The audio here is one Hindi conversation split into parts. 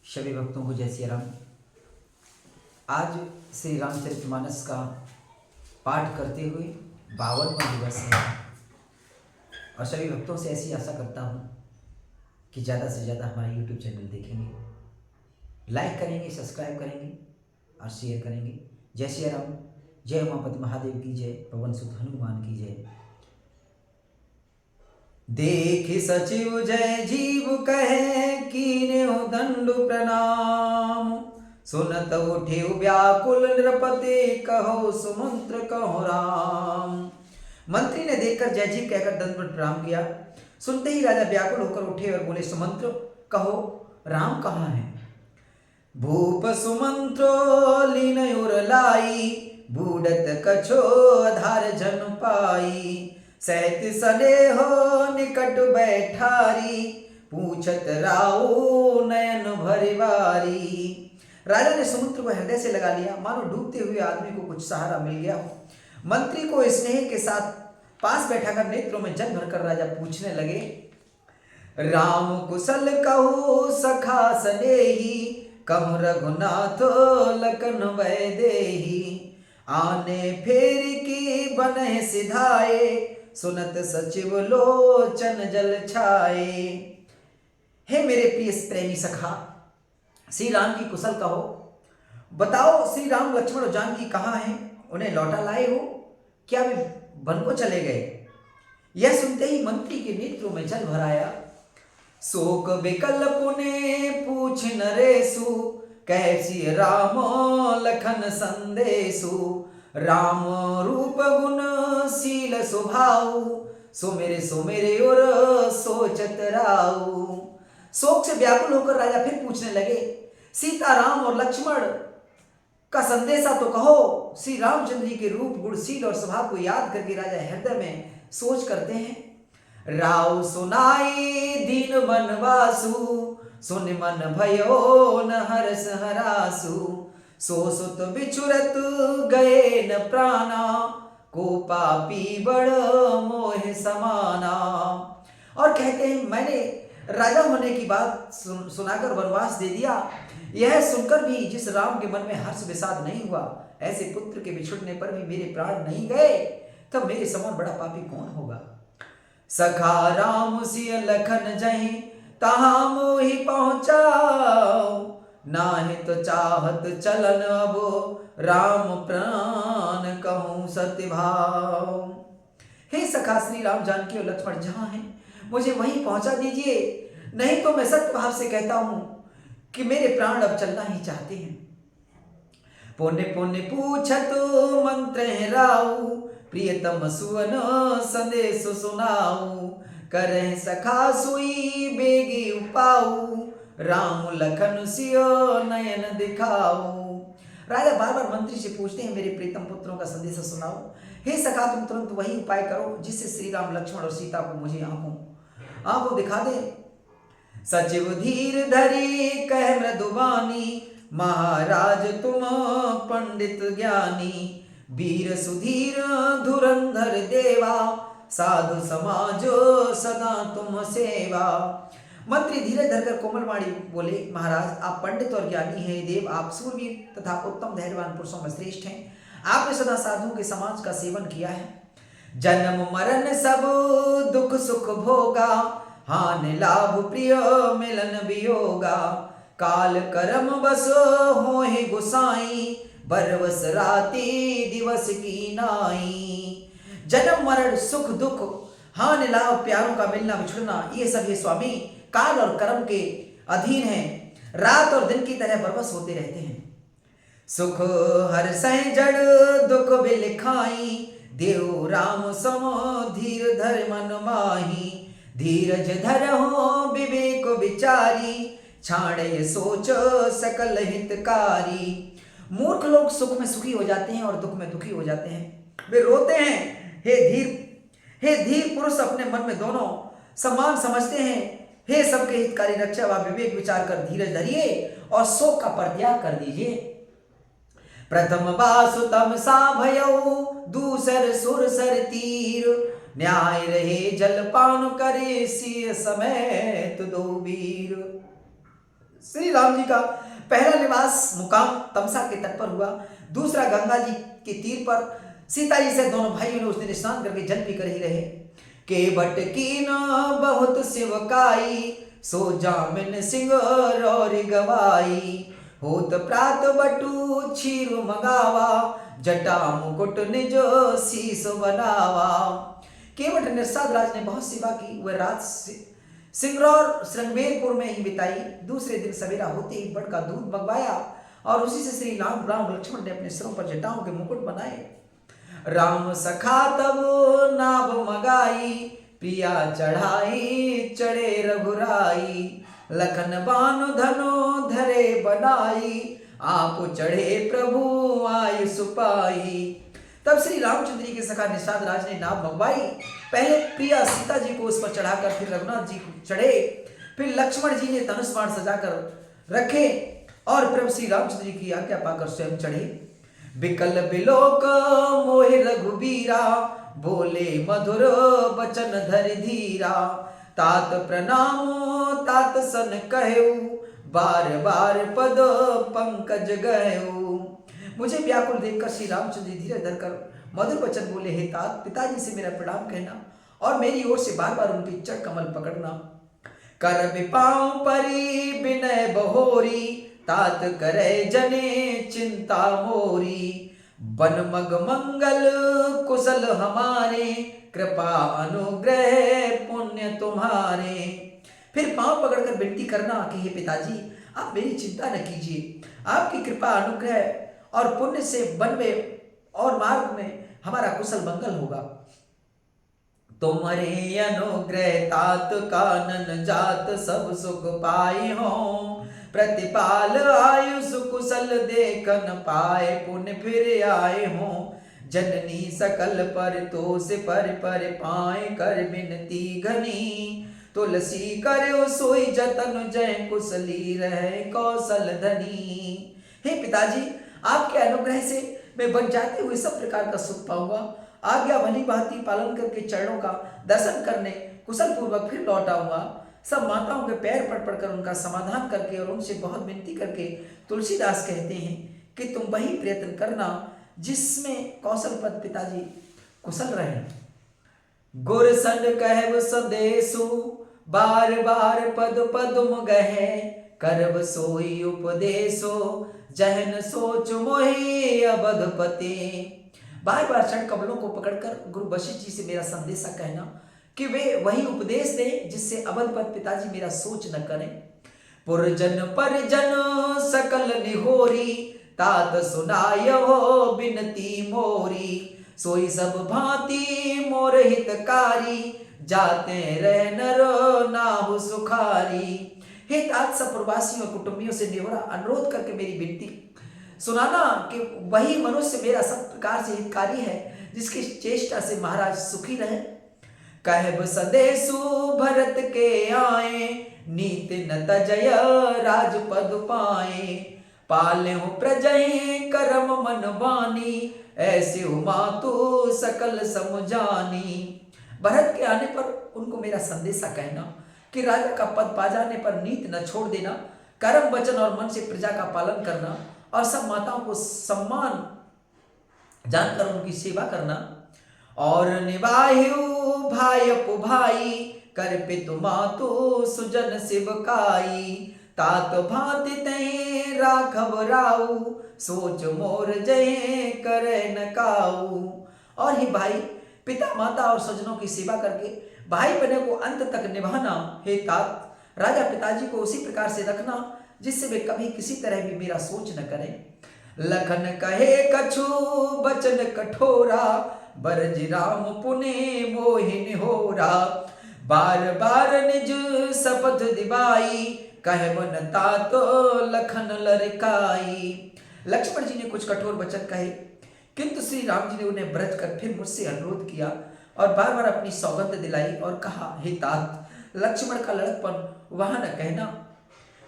सभी भक्तों को जय श्री राम। आज श्री रामचरितमानस का पाठ करते हुए 52वां दिवस है और सभी भक्तों से ऐसी आशा करता हूँ कि ज़्यादा से ज़्यादा हमारा YouTube चैनल देखेंगे, लाइक करेंगे, सब्सक्राइब करेंगे और शेयर करेंगे। जय श्री राम। जय उमापति महादेव की जय, पवन सुत हनुमान की जय। देख सचिव जय जीव कहे कीन्यो दंड प्रणाम, सुनत उठे व्याकुल नृपति कहो सुमंत्र कहो राम। मंत्री ने देखकर जय जीव कहकर दंडवत प्रणाम किया। सुनते ही राजा व्याकुल होकर उठे और बोले, सुमंत्र कहो राम कहाँ है। भूप सुमंत्रो लीनयुर लाई, बूढ़त कछो आधार जन पाई। सहत सनेहो निकट बैठारी, पूछत राऊ नयन भरिवारी। राजा ने समुद्र को हृदय से लगा लिया, मानो डूबते हुए आदमी को कुछ सहारा मिल गया हो। मंत्री को स्नेह के साथ पास बैठाकर नेत्रों में जल भरकर राजा पूछने लगे, राम कुशल कहू सखा सनेही, कम रघुनाथ लखन वैदेही। आने फेर की बने सिधाए, सुनत सचिव लोचन जल छाए। हे मेरे प्रिय प्रेमी सखा, श्री राम की कुशल कहो। बताओ श्री राम लक्ष्मण और जानकी कहाँ हैं? उन्हें लौटा लाए हो? क्या वे वन को चले गए? यह सुनते ही मंत्री के नेत्रों में जल भर आया। शोक विकल पुने पूछ नरेशु, कैसी राम लखन संदेशु। राम रूप गुण शील स्वभाव, सुमेरे और सोचत राऊ। शोक से व्याकुल होकर राजा फिर पूछने लगे, सीता राम और लक्ष्मण का संदेशा तो कहो। श्री रामचंद्र जी के रूप गुण शील और स्वभाव को याद करके राजा हृदय में सोच करते हैं। राव सुनाई दीन बनवासु, सुन मन भयो न हरस हरासु। सो सुत बिछुरत गए न प्राणा, को पापी बड़ मोह समाना। और कहते हैं, मैंने राजा होने की बात सुनाकर वनवास दे दिया। यह सुनकर भी जिस राम के मन में हर्ष विषाद नहीं हुआ, ऐसे पुत्र के बिछुड़ने पर भी मेरे प्राण नहीं गए, तब मेरे समान बड़ा पापी कौन होगा। सखा राम सिय लखन जहीं, तहां मोहि पहुंचाओ। नाहि तो चाहत चलन अब, राम प्राण कहूं सत्य भाव। हे सखा, श्री राम जानकी और लक्ष्मण जहां हैं, मुझे वहीं पहुंचा दीजिए, नहीं तो मैं सत्य भाव से कहता हूं कि मेरे प्राण अब चलना ही चाहते हैं। पुण्य पुण्य पूछत मंत्र है राऊ, प्रियतम सुवन संदेश सुनाऊ। करह सखा सुई बेगी उपाऊ, राम लखन सियो नयन दिखाऊ। राजा बार बार मंत्री से पूछते हैं, मेरे प्रीतम पुत्रों का संदेश सुनाओ। हे सखा, तुम तुरंत वही उपाय करो जिससे श्री राम लक्ष्मण और सीता को मुझे आंखों दिखा दे। सचिव धीर धरी कह मृदुबानी, महाराज तुम पंडित ज्ञानी। वीर सुधीर धुरंधर देवा, साधु समाजो सदा तुम सेवा। मंत्री धीरे धरकर कोमल वाणी बोले, महाराज आप पंडित और ज्ञानी हैं देव, आप सूरवीर तथा उत्तम धैर्यवान पुरुषों में श्रेष्ठ हैं। आपने सदा साधुओं के समाज का सेवन किया है। जन्म मरण सब दुख सुख भोगा, हानि लाभ प्रिय मिलन वियोगा। काल करम बस होहि गुसाई, बरवस राति दिवस की नाई। जन्म मरण सुख दुख हानि लाभ प्यारों का मिलना बिछुड़ना, ये सब ये स्वामी काल और कर्म के अधीन हैं, रात और दिन की तरह बरबस होते रहते हैं। सुख हर सह जड़ दुख बिलखाई, देव राम सम धीर धर मन माही। धीरज धरहु विवेक विचारी, छाड़े सोच सकल हितकारी। मूर्ख लोग सुख में सुखी हो जाते हैं और दुख में दुखी हो जाते हैं। वे रोते हैं, हे धीर पुरुष अपने मन में दोनों समान समझते हैं। हे सबके हितकारी रक्षा व विवेक विचार कर धीरज धरिए और शोक का परित्याग कर दीजिए। प्रथम बासु तम सा भयऊ, दूसर सुर सर तीर। न्याय रहे जलपान करे सिय समेत दो वीर। श्री राम जी का पहला निवास मुकाम तमसा के तट पर हुआ, दूसरा गंगा जी के तीर पर। सीता जी से दोनों भाइयों ने उस दिन स्नान करके जल पीकर ही रहे। केवट कीन बहुत शिवकाई, सो जामिन सिंह रौरी गवाई। होत प्रात बटु क्षीर मगावा, जटा मुकुट निज शीस बनावा। केवट निषाद राज ने बहुत सेवा की। वह रात सिंगरौर श्रृंगवेरपुर में ही बिताई। दूसरे दिन सवेरा होते ही बड़ का दूध मंगवाया और उसी से श्री राम लक्ष्मण ने अपने सिरों पर जटाओं के मुकुट बनाए। राम सखा तब नाभ मगाई, प्रिया चढ़ाई चढ़े रघुराई। लखन बानु धनो धरे बनाई, आप चढ़े प्रभु आयु सुपाई। तब श्री रामचंद्र जी के सखा निषाद राज ने नाव मंगवाई। पहले प्रिया सीता जी को उस पर चढ़ाकर फिर रघुनाथ जी को चढ़े, फिर लक्ष्मण जी ने धनुष बाण सजाकर रखे और प्रभु श्री रामचंद्र जी की आज्ञा पाकर स्वयं चढ़े। बिकल बिलोक मोहि रघुबीरा, बोले मधुर बचन धर धीरा। तात प्रणाम तात सन कहु, बार बार पद पंकज गयु। मुझे व्याकुल देखकर श्री रामचंद्र जी धीरे धरकर मधुर वचन बोले, हे तात, पिताजी से मेरा प्रणाम कहना और मेरी ओर से बार बार उनकी चरण कमल पकड़ना। कर विपाओ परी विनय बहोरी, तात करे जने चिंता मोरी। बन मग मंगल कुशल हमारे, कृपा अनुग्रह पुण्य तुम्हारे। फिर पांव पकड़कर विनती करना कि हे पिताजी, आप मेरी चिंता न कीजिए, आपकी कृपा अनुग्रह और पुण्य से वन में और मार्ग में हमारा कुशल मंगल होगा। तुम्हारे अनुग्रह तात कानन जात सब सुख पाए हो। प्रतिपाल आयुष कुशल देखन पाए, पुण्य फिर आए हो। जननी सकल पर तो से पर पाए, कर बिनती घनी। तुलसी करो सोई जतन, जय कुशली रहे कौशल धनी। हे पिताजी, आपके अनुग्रह से मैं बन जाते हुए सब प्रकार का सुख पाऊंगा। आज्ञा भली भांति पालन करके चरणों का दर्शन करने कुशल पूर्वक फिर लौट आऊंगा। सब माताओं के पैर पड़ उनका समाधान करके और उनसे बहुत विनती करके तुलसीदास कहते हैं कि तुम वही प्रयत्न करना जिसमें कौशल पद पिताजी कुशल रहे। गुर सन कहव सदेशु, बार बार पद पदुम गहे। करब सोई उपदेशो, जहन सोच मोहि अवधपते। बार बार चरण कमलों को पकड़कर गुरु वशिष्ठ जी से मेरा संदेशा कहना कि वे वही उपदेश दें जिससे अवधपत पिताजी मेरा सोच न करें। पुरजन परिजन सकल निहोरी, तात सुनाय हो बिनती मोरी। सोई सब भांति मोर हितकारी, जाते रह नर नाहु सुखारी। हे तात, सब प्रवासियों और कुटुंबियों से निहोरा अनुरोध करके मेरी विनती सुनाना कि वही मनुष्य मेरा सब प्रकार से हितकारी है जिसकी चेष्टा से महाराज सुखी रहे। कहब सदेशु भरत के आए, नीति न तजय राजपद पाए। पाले हो प्रजय करम मन बानी, ऐसे हो मातु सकल समझानी। भरत के आने पर उनको मेरा संदेशा कहना कि राजा का पद पा जाने पर नीति न छोड़ देना, कर्म वचन और मन से प्रजा का पालन करना और सब माताओं को सम्मान जानकर उनकी सेवा करना। और निभायु भाई अपु भाई, कर पितु मातु सुजन शिवकाई। तात भांति तय राघव राऊ, सोच मोर जय करे न काऊ। और ही भाई, पिता माता और स्वजनों की सेवा करके भाई बने को अंत तक निभाना। हे तात, राजा पिताजी को उसी प्रकार से रखना जिससे वे कभी किसी तरह भी मेरा सोच न करें। लखन कहे कछु बचन कठोरा, बरज राम पुने मोहिनी होरा। बार बार निज शपथ दिवाई, कहे मन तात लखन लरकाई। लक्ष्मण जी ने कुछ कठोर वचन कहे किंतु श्री राम जी ने उन्हें ब्रज कर फिर मुझसे अनुरोध किया और बार बार अपनी सौगंध दिलाई और कहा, हे तात, लक्ष्मण का लड़कपन वहां न कहना।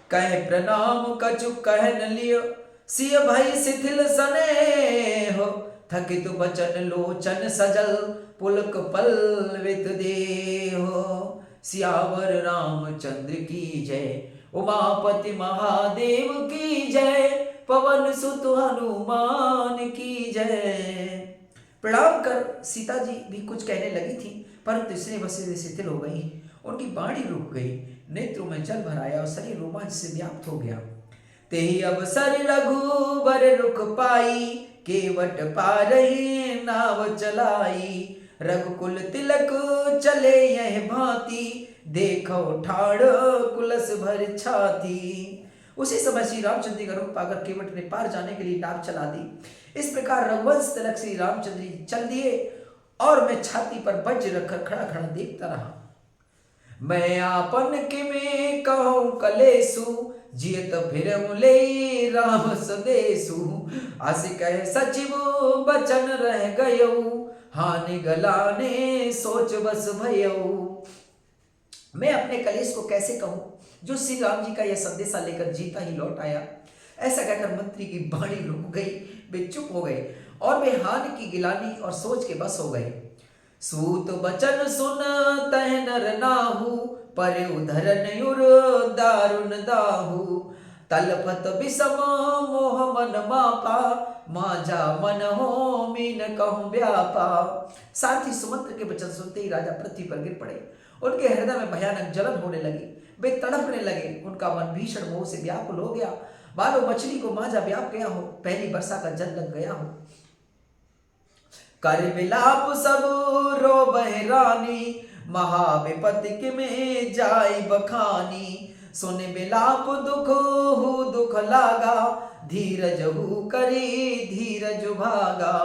कहे प्रणाम कछु कह न लियो, सिय भई शिथिल सने हो। थकित बचन लोचन सजल, पुलक पल्वित देहो। सियावर रामचंद्र की जय, उमापति महादेव की जय, पवन सुत हनुमान की जय। प्रणाम कर सीता जी भी कुछ कहने लगी थी, परंतु स्नेह बसे शिथिल हो गई। उनकी बाणी रुक गई, नेत्रों में जल भर आया और शरीर रोमांच से व्याप्त हो गया। तेहि अवसर रघुबर रुख पाई, केवट पारही नाव चलाई। रघुकुल तिलक चले यह भांति, देखो ठाड़ कुलस भर छाती। उसी समय श्री रामचंद्र जी का रुख पाकर केवट ने पार जाने के लिए नाव चला दी। इस प्रकार रघुवंश तिलक श्री रामचंद्र जी चल दिए और मैं छाती पर वज्र रखकर खड़ा खड़ा देखता रहा। मैं आपन के में कहूँ कलेसु, जियत फिर मुले राम सदेसु। आस कह सचिव बचन रह गयऊ, हानि गलाने सोच बस भयऊ। मैं अपने कलेश को कैसे कहूं जो श्री राम जी का यह संदेशा लेकर जीता ही लौट आया। ऐसा कहकर मंत्री की बाणी रुक गई, वे चुप हो गए और वे हानि की गिलानी और सोच के बस हो गए। सूत बचन सुन तह नर नाहु, पर उधरन युर दारुण दाहु। तलपत विषम मोह मन मापा, माजा मन हो मीन कहूं व्यापा। साथ ही सुमंत्र के वचन सुनते ही राजा पृथ्वी पर गिर पड़े। उनके हृदय में भयानक जलन होने लगी, वे तड़पने लगे। उनका मन भीषण मोह से व्याकुल हो गया, मानो मछली को मांझा व्याप गया हो, पहली वर्षा का जल लग गया हो। कर विलाप सब रो बहरानी, महाविपत्ति के में जाय बखानी। सुन विलाप दुख हु दुख लागा, धीरज हु करी धीरज भागा।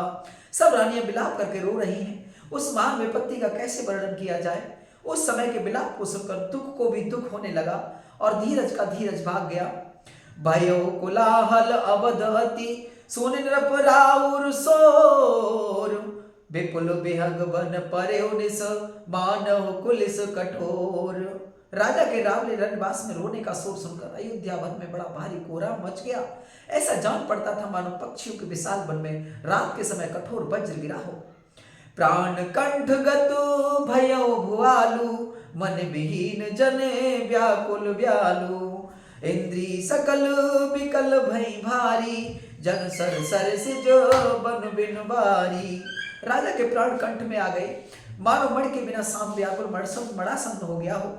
सब रानियां विलाप करके रो रही हैं। उस महान विपत्ति का कैसे वर्णन किया जाए। उस समय के विलाप को सुनकर दुख को भी दुख होने लगा और धीरज का धीरज भाग गया। भयो कुलाहल अवध अति, सुन नृप राउर सोर। विपुल बिहग बन परे निस, मानव कुलिस कठोर। राजा के रावले रणवास में रोने का शोर सुनकर अयोध्या वन में बड़ा भारी कोहराम मच गया। ऐसा जान पड़ता था मानो पक्षियों के विशाल वन में रात के समय कठोर वज्र गिरा हो। प्राण कंठ गतु भयो भुआलु, मन विहीन जने व्याकुल व्यालु। इंद्री सकल विकल भई भारी, जन सर सर सिज बन बिन बारी। राजा के प्राण कंठ में आ गए, मानो मण के बिना सांप व्याकुल मड़ासन्न हो गया हो।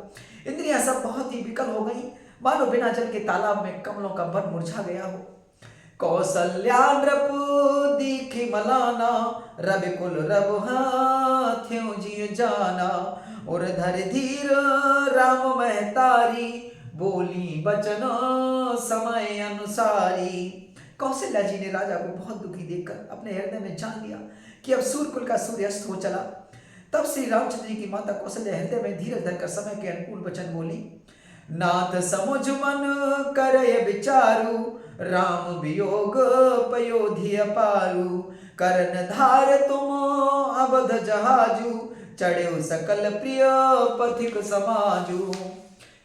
इंद्रियां सब बहुत ही विकल हो गई, मानो बिना जल के तालाब में कमलों का वन मुरझा गया हो। कौसल्या नृप दीखी मलाना, रवि कुल रव हाथ्यों जी जाना। और धर धीर राम महतारी, बोली बचन समय अनुसारी। कौशल्या जी ने राजा को बहुत दुखी देखकर अपने हृदय में जान लिया कि अब सूर्यकुल का सूर्यास्त हो चला। तब श्री रामचंद्र जी की माता कौशल्या हृदय में धीरज धरकर समय के अनुकूल वचन बोली। नाथ समुझ मन करय विचारु, राम वियोग पयोधि अपारु। करन धार तुम अवध जहाजु, चढ़े सकल प्रिय पथिक समाजु।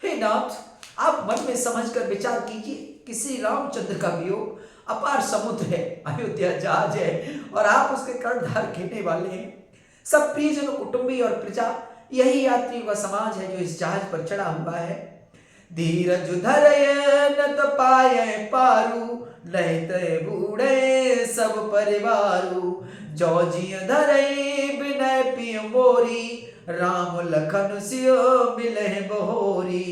हे नाथ, आप मन में समझकर विचार कीजिए कि श्री रामचंद्र का वियोग अपार समुद्र है, अयोध्या जहाज है और आप उसके कर्णधार घेरने वाले हैं। सब प्रियजन कुटुंबी और प्रजा यही यात्रियों का समाज है जो इस जहाज पर चढ़ा हुआ है। धीरज धरय नत पाय पारू, लहते बूढ़े सब परिवारू। जो जिय धरय विनय पिय मोरी, राम लखन सियो मिलहि बहोरी।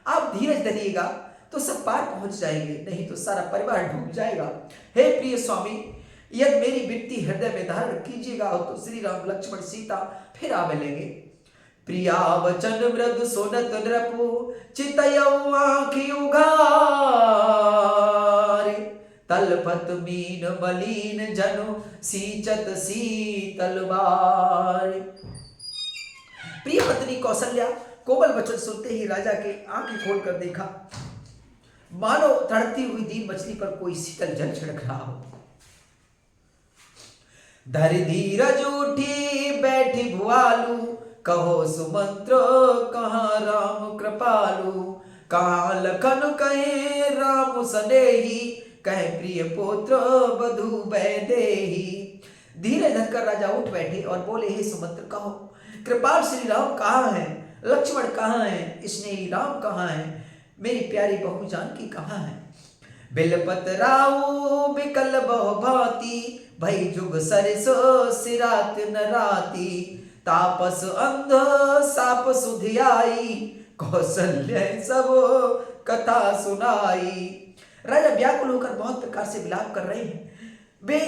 आप धीरज धरिएगा तो सब पार पहुंच जाएंगे, नहीं तो सारा परिवार डूब जाएगा। हे प्रिय स्वामी, यदि मेरी विनती हृदय में धारण कीजिएगा तो श्री राम लक्ष्मण सीता फिर आ मिलेंगे। प्रिया वचन मृदु सुनत नृपु, चितयउ आँखि उघारे। तलपत मीन मलीन जनु, सींचत शीतल बार। प्रिय पत्नी कौशल्या कोमल वचन सुनते ही राजा के आंखें खोलकर देखा, मानो तड़ती हुई दीन मछली पर कोई शीतल जल छिड़क रहा हो। धर धीरज उठी बैठी भुआलू, कहो सुमंत्र कहाँ राम कृपालु। कहाँ लखन कहे राम सनेही, कहे प्रिय पुत्र बधु वैदेही। धीरे धरकर राजा उठ बैठे और बोले, हे सुमंत्र कहो, कृपाल श्री राम कहाँ हैं, लक्ष्मण कहाँ हैं, स्नेही राम कहाँ हैं। मेरी प्यारी बहू जानकी कहाँ है। बिलपत राऊ बिकल बहु भांति, भई जुग सरसो सिरात न राती। तापस अंध साप सुधियाई, कौशल्य सब कथा सुनाई। राजा व्याकुल होकर बहुत प्रकार से विलाप कर रहे हैं। वे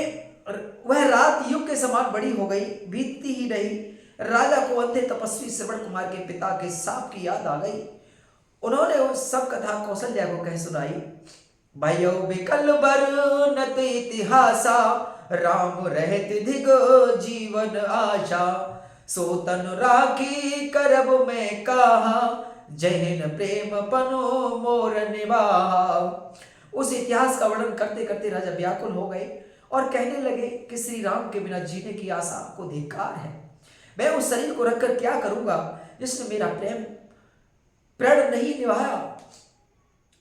वह रात युग के समान बड़ी हो गई, बीतती ही नहीं। राजा को अंधे तपस्वी श्रवण कुमार के पिता के साप की याद आ गई। उन्होंने उस सब कथा कौशल्या को कह सुनाई। भयो बिकल बरनत इतिहासा, राम रहत धिग जीवन आशा। सो तनु राखी करब में कहा, जहन प्रेम पनो मोर निवाहा। उस इतिहास का वर्णन करते करते राजा व्याकुल हो गए और कहने लगे कि श्री राम के बिना जीने की आशा को धिक्कार है। मैं उस शरीर को रखकर क्या करूंगा जिसने मेरा प्रेम प्रण नहीं निभाया।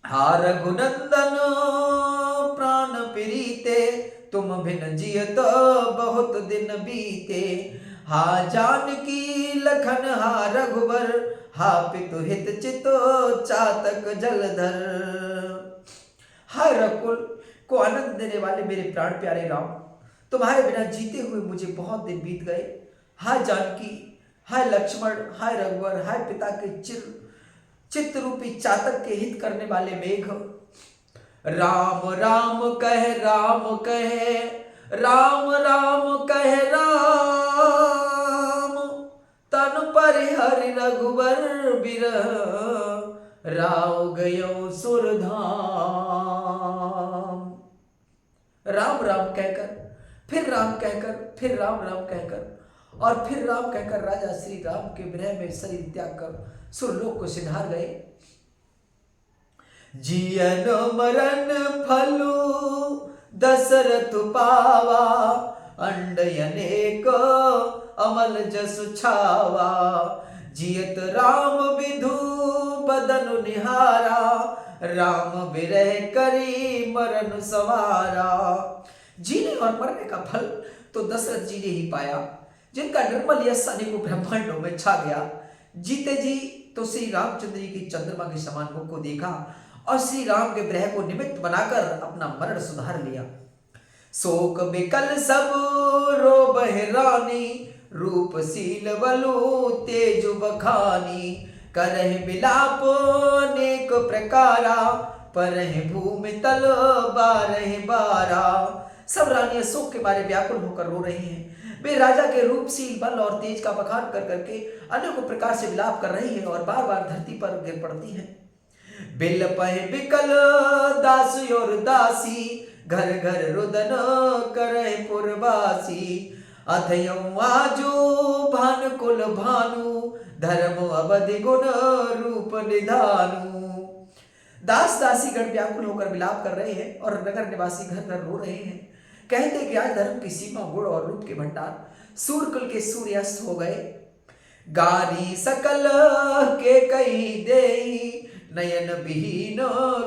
हा रघुनंदन प्राण प्रीते, तुम बिन जियत बहुत दिन बीते। हा जानकी लखन हा रघुबर, हा पितु हित चितो चातक जलधर। हाय रकुल को आनंद देने वाले मेरे प्राण प्यारे राम, तुम्हारे बिना जीते हुए मुझे बहुत दिन बीत गए। हाय जानकी, हाय लक्ष्मण, हाय रघुवर, हाय पिता के चित्त रूपी चातक के हित करने वाले मेघ। राम राम कह राम कहे, राम राम कह राम। तन पर हरि रघुवर बिरह, राव गयो सुरधाम। राम राम कहकर, फिर राम कहकर, फिर राम राम कहकर और फिर राम कहकर राजा श्री राम के विरह में शरीर त्याग कर सुरलोक को सिधार गए। जियन मरण फलु दशरथ पावा, अंडयनेक अमल जसु छावा। जियत राम विधु बदनु निहारा, राम विरह करी मरण सवारा। जीने और मरने का फल तो दशरथ जी ने ही पाया, जिनका निर्मल यश अनेकों ब्रह्मांडों में छा गया। जीते जी तो श्री रामचंद्र जी की चंद्रमा के समान मुख को देखा और श्री राम के विरह को निमित्त बनाकर अपना मरण सुधार लिया। शोक बिकल सब रोबह रानी, रूपशील बलु तेजु बखानी। करह बिलाप नेक प्रकारा, परह भूमि तल बारह बारा। सब रानियां शोक के मारे व्याकुल होकर रो रही हैं। वे राजा के रूपशील बल और तेज का बखान कर करके अनेकों प्रकार से विलाप कर रही हैं और बार बार धरती पर गिर पड़ती हैं। बिल पह बिकल दास और दासी, घर घर रुदन करे पुरवासी। अथयो आजो भान कुल भानु, धर्म अवधि गुण रूप निधानु। दास दासी गण व्याकुल होकर विलाप कर रहे हैं और नगर निवासी घर घर रो रहे हैं। कहते कि आज धर्म की सीमा, गुण और रूप के भंडार सूर्यकुल के सूर्यास्त हो गए। गारी सकल के कही देही, नयन विहीन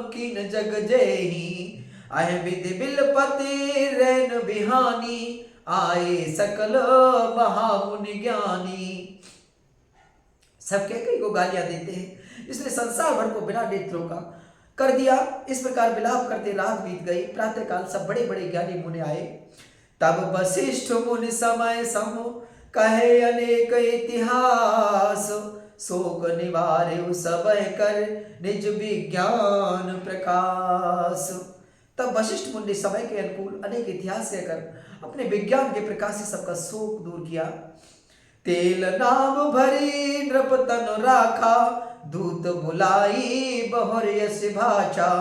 कीन जग जेही। अह विधि बिलपति रैन बिहानी, आए सकल महामुनि ज्ञानी। सब कह कही को गालियां देते हैं, इसने संसार भर को बिना नेत्रों का कर दिया। इस प्रकार विलाप करते रात बीत गई। प्रातः काल सब बड़े बड़े ज्ञानी मुनि आए। तब वशिष्ठ मुनि समय सम, कहे अनेक इतिहास। शोक निवारे सब कर, निज विज्ञान प्रकाश। तब वशिष्ठ मुनि ने समय के अनुकूल अनेक इतिहास कहकर अपने विज्ञान के प्रकाश से सबका शोक दूर किया। तेल नाम भरी नृप तन राखा, दूत बुलाई बहुर यश भाषा।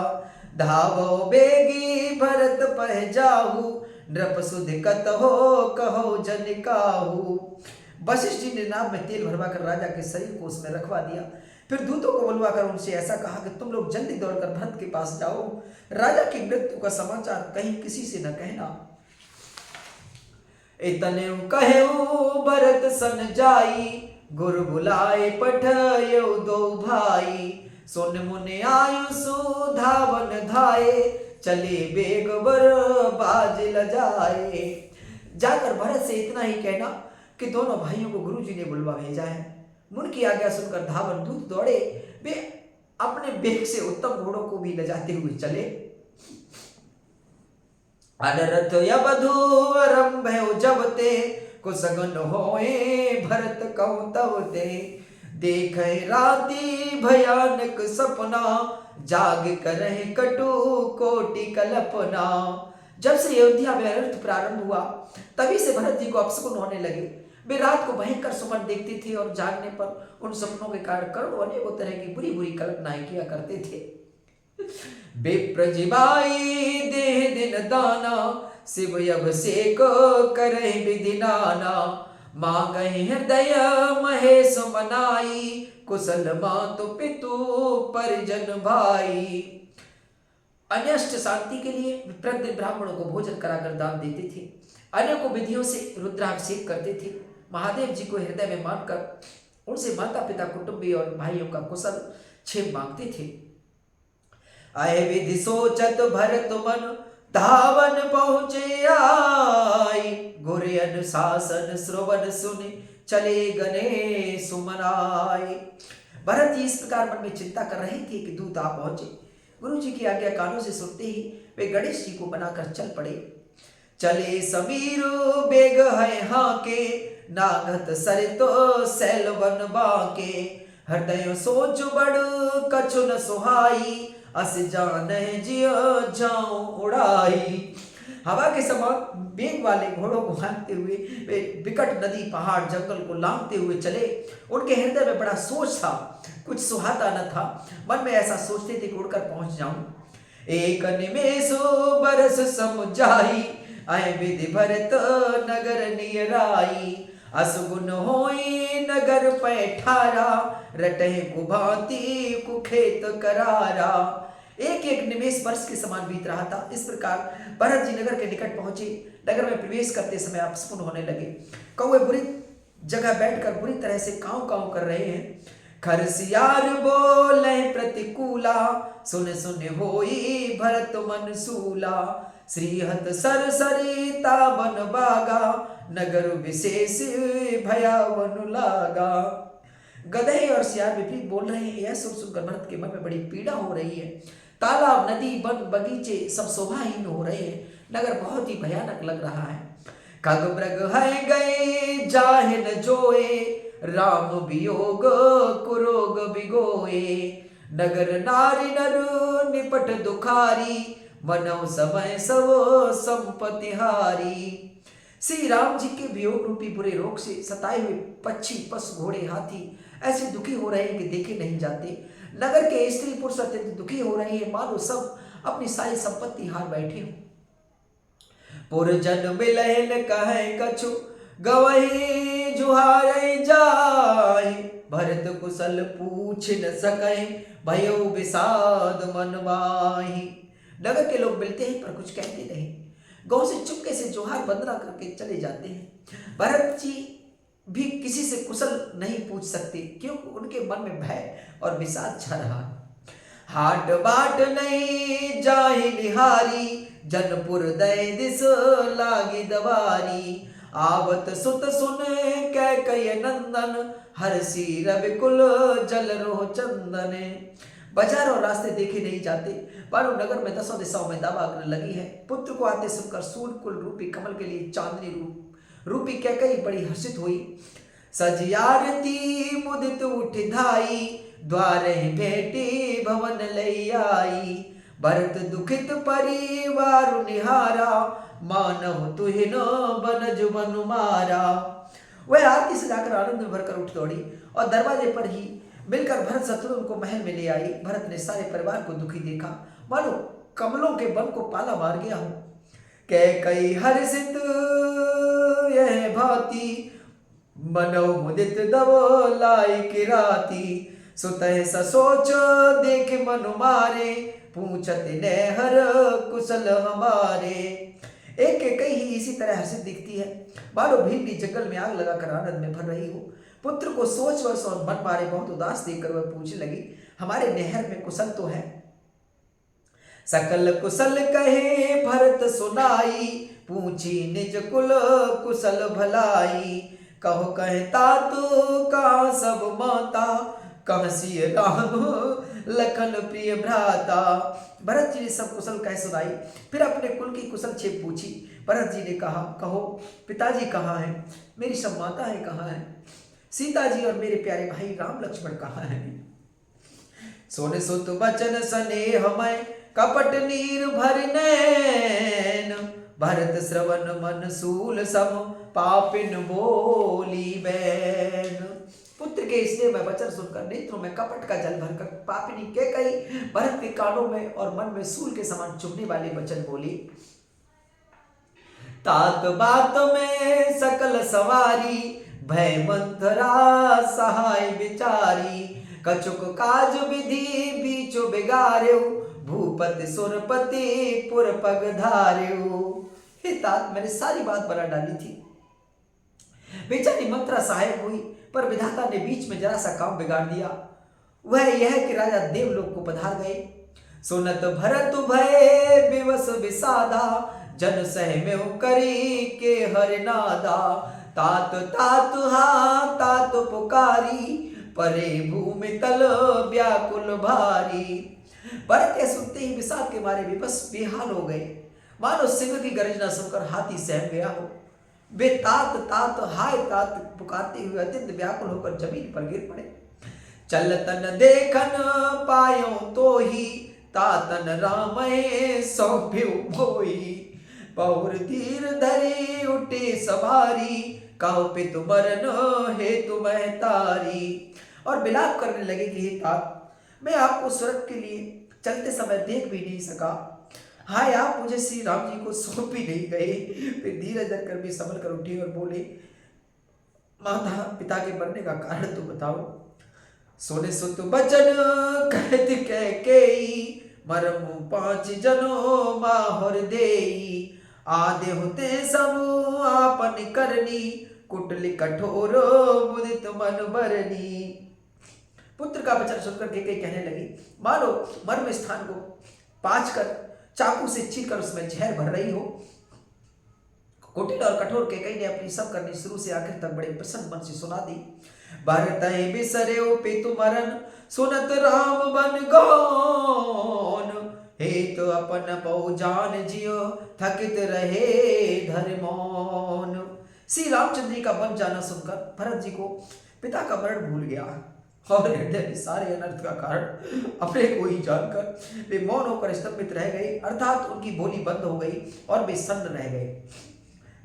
धावो बेगी भरत पह जाहू, नृप सुध कत हो कहो जन काहू। वशिष्ठ जी ने नाव में तेल भरवा कर राजा के शरीर को उसमें रखवा दिया। फिर दूतों को बुलवा कर उनसे ऐसा कहा कि तुम लोग जल्दी दौड़कर भरत के पास जाओ। राजा की मृत्यु का समाचार कहीं किसी से न कहना। इतने कहेऊ भरत सन जाई, गुरु बुलाए पठयऊ दो भाई। सुन मुनि आयु सुधावन धाये, चले बेग बर बाज लजाए। जाकर भरत से इतना ही कहना कि दोनों भाइयों को गुरुजी ने बुलवा भेजा है। मुनि की आज्ञा सुनकर धावन दूत दौड़े। वे अपने वेग से उत्तम घोड़ों को भी ले जाते हुए चले। अनरथ यबधू आरंभ जब ते, कुसगन होए भरत कहु तब ते। देखे राति भयानक सपना, जाग करहि कटु कोटि कल्पना। जब से अयोध्या में अनर्थ प्रारंभ हुआ तभी से भरत जी को अपशकुन होने लगे। वे रात को भयंकर स्वप्न देखते थे और जागने पर उन सपनों के कारण करोड़ों अनेकों तरह की बुरी बुरी कल्पनाएं किया करते थे। विप्रजिबाई देह दिन दाना, शिव अभिषेक करे विधि नाना। मांगहि हृदय महेश मनाई, कुशल मातु पितु परिजन भाई। अन्यष्ट शांति के लिए प्रतिदिन ब्राह्मणों को भोजन कराकर दान देते थे। अनेकों विधियों से रुद्राभिषेक करते थे। महादेव जी को हृदय में मानकर उनसे माता पिता कुटुंबी और भाइयों का कुशल क्षेम मांगते थे। आए विधि सोचत भरत मन, धावन पहुंचे आई। गुर अनुशासन श्रवण सुनि, चले गने सुमनाए। भरत जी इस प्रकार मन में चिंता कर रहे थे कि दूत आ पहुंचे। गुरु जी की आज्ञा कानों से सुनते ही वे गणेश जी को बनाकर चल पड़े। चले समीर बेग है हाके, नागत सरितो सैल वन बाके। हृदय सोच बड़ कछु न सुहाई, अस जाने जियो जाऊं उड़ाई। हवा के समान बेग वाले घोड़ों को हाँकते हुए वे विकट नदी पहाड़ जंगल को लांघते हुए चले। उनके हृदय में बड़ा सोच था, कुछ सुहाता न था। मन में ऐसा सोचते थे कि उड़कर पहुंच जाऊं। एक निमेष बरस समुझाई, आए विधि भरत नगर नियराई। असगुन होई नगर पैठारा, रटहि कुभांति कुखेत करारा। एक एक निमेष वर्ष के समान बीत रहा था। इस प्रकार भरत जी नगर के निकट पहुंचे। नगर में प्रवेश करते समय अपस्फुन होने लगे। कौवे बुरी जगह बैठकर बुरी तरह से काव काव कर रहे हैं। खरसियार बोले प्रतिकूला, सुन सुन होई भरत मन सूला। श्रीहत सर सरिता बन बागा, नगर विशेष भयावन लागा। गधे और सियार विपरीत बोल रहे हैं। यह सुनकर भरत के मन में बड़ी पीड़ा हो रही है। तालाब नदी वन बगीचे सब शोभाहीन हो रहे हैं। नगर बहुत ही भयानक लग रहा है। खग मृग है गए जाहे न जोए, राम वियोग कुरोग बिगोए। नगर नारी नर निपट दुखारी, मनव समय सब संपत्ति हारी। श्री राम जी के वियोग रूपी बुरे रोग से सताए हुए पक्षी पशु घोड़े हाथी ऐसे दुखी हो रहे हैं कि देखे नहीं जाते। नगर के स्त्री पुरुष अत्यंत दुखी हो रहे हैं, मानो सब अपनी सारी संपत्ति हार बैठे हो। पुरजन मिलहन कहे कछु, गवही जुहारे जाए। भरत कुशल पूछ न सके, भयो विषाद मन माही। नगर के लोग मिलते हैं पर कुछ कहते नहीं। गौ से चुपके से जोहार वंदना करके चले जाते हैं। भरत जी भी किसी से कुशल नहीं पूछ सकते, क्योंकि उनके मन में भय और विषाद छा रहा है। हाट बाट नहीं जाहि निहारी, जनपुर दय दिस लागी दवारी। आवत सुत सुन कैकय नंदन, हरसी रविकुल जल रोह चंदन। बाजार और रास्ते देखे नहीं जाते, मानो नगर में दसों दिशाओं में दावा लगी है। पुत्र को आते सुनकर सूर्यकुल रूपी कमल के लिए चांदनी रूपी कैकई बड़ी हर्षित हुई। सजियारती मुदित उठ धाई, द्वारे भेटी भवन लई आई। भरत दुखित परिवार निहारा, मानव तुहिन बनज बनु मारा। वह आरती से जाकर आनंद में भरकर उठ दौड़ी और दरवाजे पर ही मिलकर भरत शत्रुघ्न को महल में ले आई। भरत ने सारे परिवार को दुखी देखा, मानो कमलों के बन को पाला मार गया हो। कैकई हर्षित यह भांति, मनौ मुदित दव लाई किराती। सुतह ससोच देख मनु मारे, पूछत नेहर कुशल हमारे। एक कई ही इसी तरह हर्षित दिखती है, मानो भीम भी जंगल में आग लगाकर आनंद में भर रही हो। पुत्र को सोच वश और मन मारे बहुत उदास देखकर वह पूछने लगी, हमारे नेहर में कुशल तो है? सकल कुशल कहे भरत सुनाई, पूछी निज कुल कुशल भलाई। कहो कहता तो कहा सब माता, कह सिय राम लखन प्रिय भ्राता। भरत जी ने सब कुशल कह सुनाई, फिर अपने कुल की कुशल छेप पूछी। भरत जी ने कहा, कहो पिताजी कहाँ हैं, मेरी सब माताएं कहाँ हैं, सीता जी और मेरे प्यारे भाई राम लक्ष्मण कहाँ हैं। सोने सुत बचन स्नेह मैं कपट नीर भर नैन, भरत श्रवण मन सूल सम पापिन बोली बैन। पुत्र के स्नेह में वचन सुनकर नेत्रों में कपट का जल भरकर पापिनी के कई भरत के कानों में और मन में सूल के समान चुभने वाले वचन बोली। तात बात में सकल सवारी, भय मंथरा सहाय बिचारी, कछुक काज विधि बीचो बिगार्यो, भूपति सुरपति पुर पग धार्यो। हे तात, मैंने सारी बात बना डाली थी, बेचारी मंत्रा सहायक हुई, पर विधाता ने बीच में जरा सा काम बिगाड़ दिया। वह यह कि राजा देवलोक को पधार गए। सुनत भरत भय विवश विषादा, जन सहमेव करी के हरिनादा, तात तात हा तात पुकारी, परे भूमि तल व्याकुल भारी। भरत यह सुनते ही विषाद के मारे विवश बेहाल हो गए, मानो सिंह की गर्जना सुनकर हाथी सहम गया हो। वे तात तात हाय तात पुकारते हुए अत्यंत व्याकुल होकर जमीन पर गिर पड़े। चलतन देखन पायो तो ही, तातन रामये सौंप्यो मोही, पौर धीर धरी उठे सवारी, कहो पितु मरन हेतु महतारी। और बिलाप करने लगे कि हे तात, मैं आपको स्वर्ग के लिए चलते समय देख भी नहीं सका, हाय आप मुझे श्री राम जी को सौंप भी नहीं गए। फिर धीरज धरकर भी संभल कर उठे और बोले, माता पिता के मरने का कारण तो बताओ। सोने सुत बचन कहत कह के, मरम 5 जनों माहौर देई, आधे होते सब आपन करनी, कुटली कठोर मुदित मन बरनी। पुत्र का वचन सुनकर केकई कहने लगी, मानो मर्म स्थान को पाँच कर चाकू से चीरकर उसमें जहर भर रही हो। कुटिल और कठोर केकई ने अपनी सब करनी शुरू से आखिर तक बड़े प्रसन्न मन से सुना दी। भरत बिसरे पितु मरन, सुनत राम बन गौन, हे तो अपन पौ जान जियो, थकित रहे धर्मौन। श्री रामचंद्र जी का बन जाना सुनकर भरत जी को पिता का मरण भूल गया और हृदय में सारे अनर्थ का कारण अपने को ही जानकर वे मौन होकर स्तंभित रह गए, अर्थात उनकी बोली बंद हो गई और वे सन्न रह गए।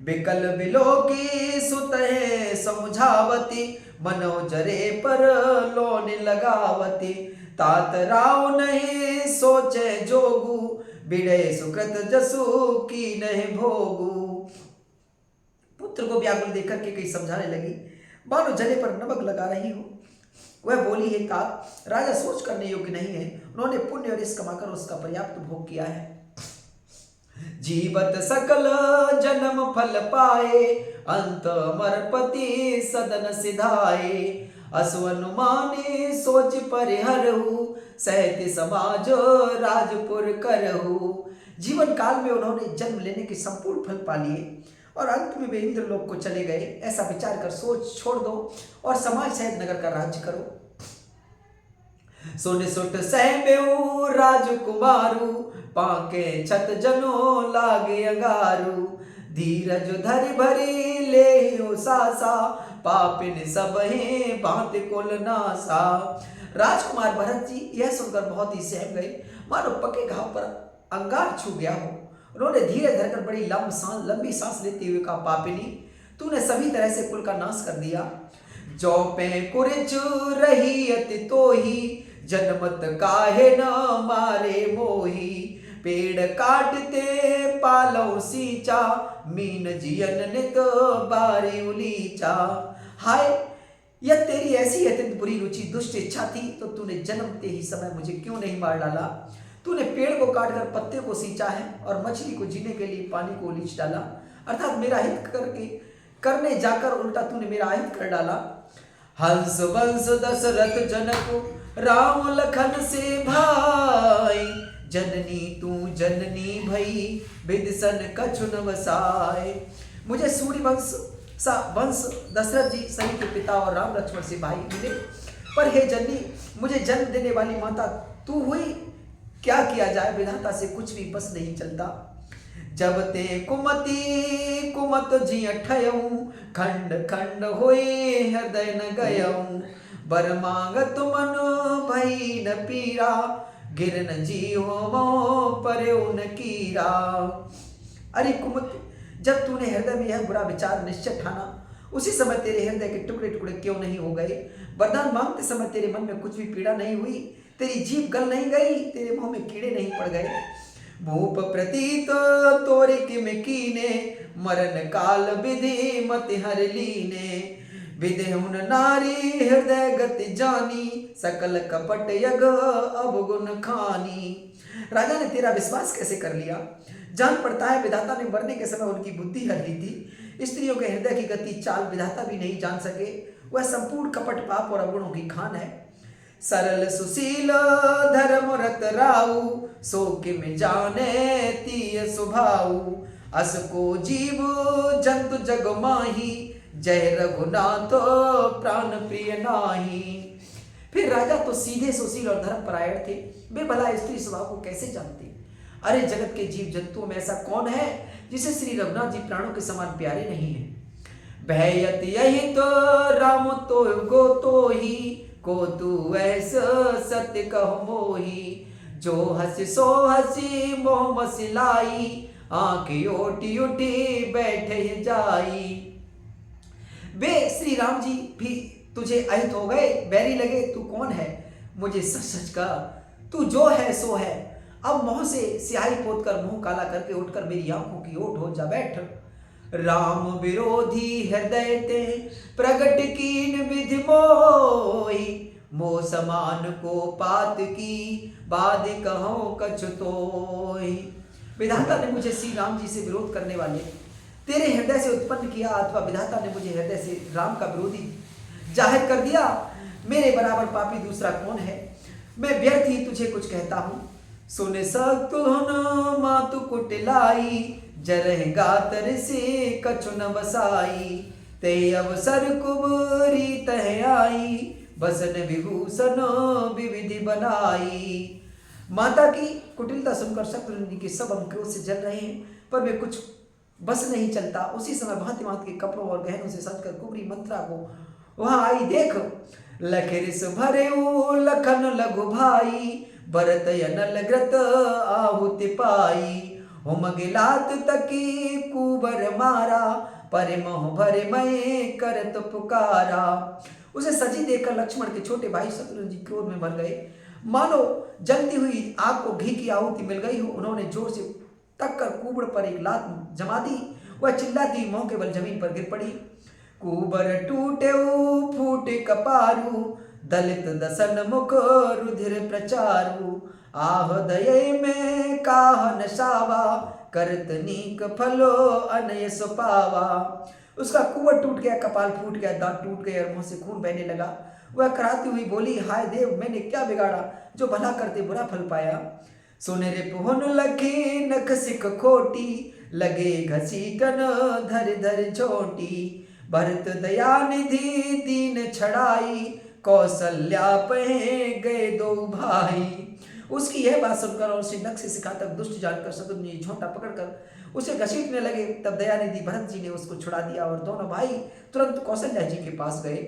बिकल बिलोकी सुतहे समझावती, मनोजरे पर लोन लगावती, तात राव नहीं सोचे जोगू, बिड़े सुकृत जसु की नहीं भोगू। पुत्र को व्याकुल देखकर के कई समझाने लगी, मानो जले पर नमक लगा रही हो। वह बोली, हे तात, राजा सोच करने योग्य नहीं है, उन्होंने पुण्य और इस कमाकर उसका पर्याप्त भोग किया है। जीवत सकल जन्म फल पाए, अंत मरपति सदन सिधाए, असुअनुमानी सोच परिहरहु, सहति समाज राजपुर करहु। जीवन काल में उन्होंने जन्म लेने के संपूर्ण फल पा लिए और अंत में वे इंद्रलोक को चले गए। ऐसा विचार कर सोच छोड़ दो और समाज सहित नगर का राज्य करो। सुन सुट सहमेऊ राजकुमारू, पाके छत जनो लागे अंगारू, धीरज धरि भरी ले सासा, पापिन सब ही बात कुल नासा। राजकुमार भरत जी यह सुनकर बहुत ही सहम गए, मानो पके घाव पर अंगार छू गया हो। उन्होंने धीरे धरकर बड़ी लंबी सांस लेते हुए कहा, पापिनी, तूने सभी तरह से कुल का नाश कर दिया। जो पे कुरिच रही अति तोही, जनमत काहे न मारे मोही, पेड़ काटते पालो सींचा, मीन जियन नित बारी उलीचा। हाय, यह तेरी ऐसी अत्यंत बुरी रुचि दुष्ट इच्छा थी तो तूने जन्मते ही समय मुझे क्यों नहीं मार डाला। तूने पेड़ को काटकर पत्ते को सींचा है और मछली को जीने के लिए पानी को उलीच डाला, अर्थात मेरा हित करने जाकर उल्टा तूने मेरा अहित कर डाला। हंस वंश दशरथ जनक, राम लखन से भाई, जननी तू जननी भई, विदिशन कछु न वसाय। मुझे सूर्य वंश दशरथ जी सही के पिता और राम लक्ष्मण से भाई मिले, पर हे जननी, मुझे जन्म देने वाली माता तू हुई, क्या किया जाए, विधाता से कुछ भी बस नहीं चलता। जब ते कुमति कुमत जिय ठयऊं, खंड खंड होए हृदय न गयऊं। बर मांगत मन भई न पीरा, गिर न जीव मोह पर्यो न कीरा। अरे कुमत, जब तूने हृदय में यह बुरा विचार निश्चय ठाना, उसी समय तेरे हृदय के टुकड़े टुकड़े क्यों नहीं हो गए? वरदान मांगते समय तेरे मन में कुछ भी पीड़ा नहीं हुई, तेरी जीभ गल नहीं गई, तेरे मुंह में कीड़े नहीं पड़ गए। भूप प्रतीत तोरिक में कीने, मरण काल विधि मति हर लीने। विदेहुन नारी हृदय गति जानी, सकल कपट यग अवगुण खानी। राजा ने तेरा विश्वास कैसे कर लिया? जान पड़ता है विधाता ने मरने के समय उनकी बुद्धि हर ली थी। स्त्रियों के हृदय की गति चाल विधाता भी नहीं जान सके, वह संपूर्ण कपट पाप और अवगुणों की खान है। सरल सुशील धर्म रत राऊ, सो किम जाने तीय स्वभाऊ। अस को जीव जंतु जग माही, जय रघुनाथ प्राण प्रिय नाही। फिर राजा तो सीधे सुशील और धर्मपरायण थे, वे भला स्त्री स्वभाव को कैसे जानते? अरे जगत के जीव जंतुओं में ऐसा कौन है जिसे श्री रघुनाथ जी प्राणों के समान प्यारे नहीं है? भयत यही तो राम तो गो तो ही, को तू ऐसा सत्य कहो मोही। जो हंसी सो हंसी मोह मसिलाई, आंख उठी उठी बैठे जाई। वे श्री राम जी भी तुझे अहित हो गए, बैरी लगे, तू कौन है? मुझे सच सच का, तू जो है सो है। अब मोह से स्याही पोत कर मुंह काला करके उठकर मेरी आंखों की ओट हो जा बैठ। राम विरोधी हृदय ते प्रगट कीन विधि मोही, मोह समान को पात की बाद कहो कछु तोहि। विधाता ने मुझे श्री राम जी से विरोध करने वाले तेरे हृदय से उत्पन्न किया, अथवा विधाता ने मुझे हृदय से राम का विरोधी जाहिर कर दिया। मेरे बराबर पापी दूसरा कौन है? मैं व्यर्थ ही तुझे कुछ कहता हूं। सुन सतुन मातु कुटिलाई, जरह गातर से कछु न बसाई। ते अवसर कुबरी तह आई, बसन विभूषण विविधि बनाई। माता की कुटिलता सुनकर शत्रुघ्न जी के सब अंग क्रोध से जल रहे हैं, पर वे कुछ बस नहीं चलता। उसी समय भांति भांति के कपड़ों और गहनों से सजकर कुबरी मंत्रा को वहां आई देख। लखरिस भरे लखन लघु भाई, भरत अनल ग्रत आहुति पाई। होम गिलात तकी कुबर मारा, पर मोह भरे मय करत पुकारा। उसे सजी देखकर लक्ष्मण के छोटे भाई शत्रुघ्न जी क्रोध में भर गए, मानो जलती हुई आग को घी की आहुति मिल गई हो। उन्होंने जोर से तक कर कुबड़ पर एक लात जमा दी, वह चिल्लाती मोह के बल जमीन पर गिर पड़ी। कुबर टूटे फूटे कपारू, दलित दसन मुख रुधिर प्रचारू। आह दये में काह नशावा, करत नीक फलो अनय सुपावा। उसका कुबर टूट गया, कपाल फूट गया, दांत टूट गए और मुंह से खून बहने लगा। वह कराती हुई बोली, हाय देव, मैंने क्या बिगाड़ा जो भला करते बुरा फल पाया। सुनरे पुहन लखे नख सिख खोटी, लगे घसीटन धर धर छोटी। भरत दया निधि दीन छड़ाई, कौशल्या पहे गए दो भाई। उसकी यह बात सुनकर और उसे नख से सिखा तक दुष्ट जानकर शत्रुघ्न जी झोंटा पकड़कर उसे घसीटने लगे। तब दयानिधि भरत जी ने उसको छुड़ा दिया और दोनों भाई तुरंत कौशल्या जी के पास गए।